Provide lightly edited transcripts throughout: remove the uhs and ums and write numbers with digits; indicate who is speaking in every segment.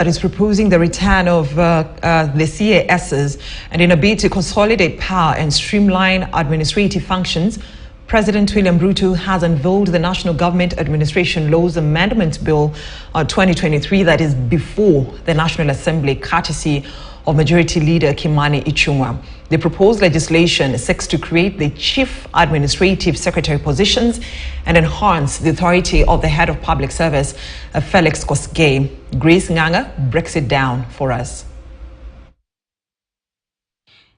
Speaker 1: that is proposing the return of the CASs, and in a bid to consolidate power and streamline administrative functions, President William Ruto has unveiled the National Government Administration Laws Amendment Bill 2023 that is before the National Assembly, courtesy of Majority Leader Kimani Ichung'wah. The proposed legislation seeks to create the Chief Administrative Secretary positions and enhance the authority of the Head of Public Service, Felix Kosgei. Grace Nganga breaks it down for us.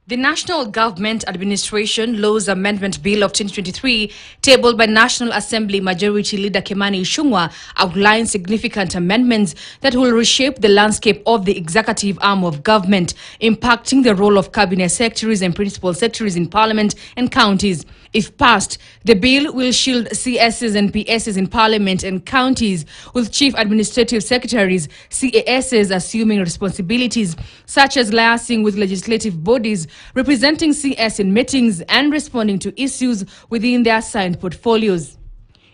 Speaker 2: The National Government Administration Laws Amendment Bill of 2023, tabled by National Assembly Majority Leader Kimani Ichung'wah, outlines significant amendments that will reshape the landscape of the executive arm of government, impacting the role of cabinet secretaries and principal secretaries in Parliament and counties. If passed, the bill will shield CSs and PSs in Parliament and counties, with Chief Administrative Secretaries, CASs, assuming responsibilities such as liaising with legislative bodies, representing CS in meetings, and responding to issues within their assigned portfolios.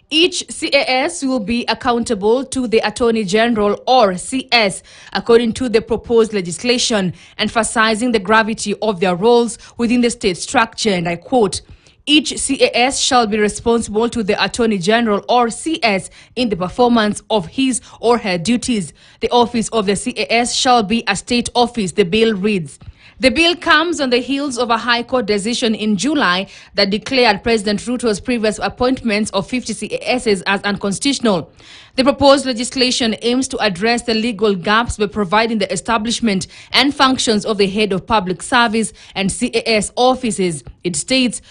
Speaker 2: Each CAS will be accountable to the Attorney General or CS according to the proposed legislation, emphasizing the gravity of their roles within the state structure, and I quote, "Each CAS shall be responsible to the Attorney General or CS in the performance of his or her duties. The office of the CAS shall be a state office," the bill reads. The bill comes on the heels of a High Court decision in July that declared President Ruto's previous appointments of 50 CASs as unconstitutional. The proposed legislation aims to address the legal gaps by providing the establishment and functions of the Head of Public Service and CAS offices. It states,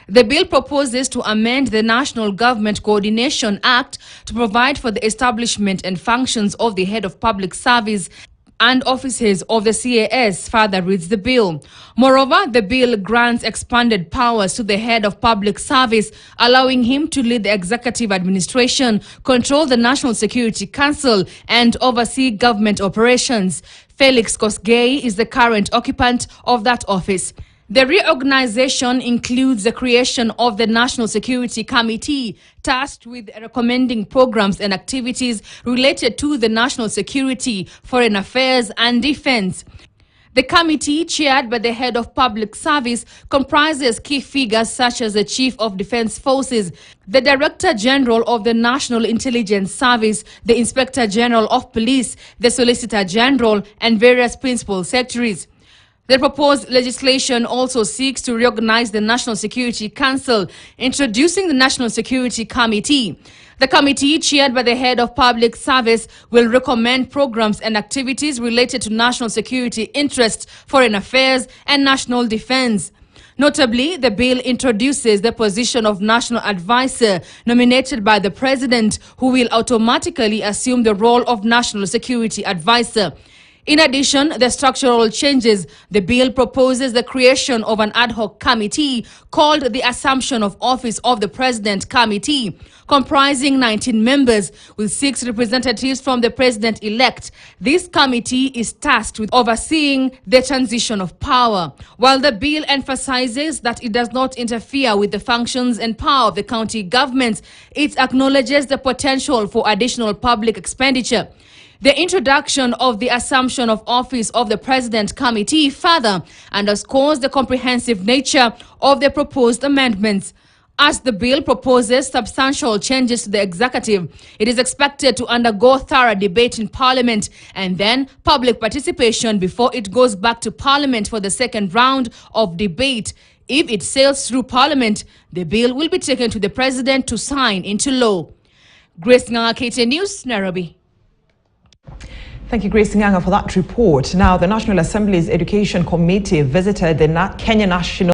Speaker 2: the bill proposes to amend the National Government Coordination Act to provide for the establishment and functions of the Head of Public Service and offices of the CAS, further reads the bill. Moreover, the bill grants expanded powers to the Head of Public Service, allowing him to lead the executive administration, control the National Security Council, and oversee government operations. Felix Kosgei is the current occupant of that office. The reorganization includes the creation of the National Security Committee, tasked with recommending programs and activities related to the national security, foreign affairs, and defense. The committee, chaired by the Head of Public Service, comprises key figures such as the Chief of Defense Forces, the Director General of the National Intelligence Service, the Inspector General of Police, the Solicitor General, and various principal secretaries. The proposed legislation also seeks to reorganize the National Security Council, introducing the National Security Committee. The committee, chaired by the Head of Public Service, will recommend programs and activities related to national security interests, foreign affairs, and national defense. Notably, the bill introduces the position of National Advisor nominated by the President, who will automatically assume the role of National Security Advisor. In addition, the structural changes, the bill proposes the creation of an ad hoc committee called the Assumption of Office of the President Committee, comprising 19 members with 6 representatives from the President-elect. This committee is tasked with overseeing the transition of power. While the bill emphasizes that it does not interfere with the functions and power of the county governments, it acknowledges the potential for additional public expenditure. The introduction of the Assumption of Office of the President Committee further underscores the comprehensive nature of the proposed amendments. As the bill proposes substantial changes to the executive, it is expected to undergo thorough debate in Parliament and then public participation before it goes back to Parliament for the second round of debate. If it sails through Parliament, the bill will be taken to the President to sign into law. Grace Nganga, KTN News, Nairobi.
Speaker 1: Thank you, Grace Nganga, for that report. Now, the National Assembly's Education Committee visited the Kenya National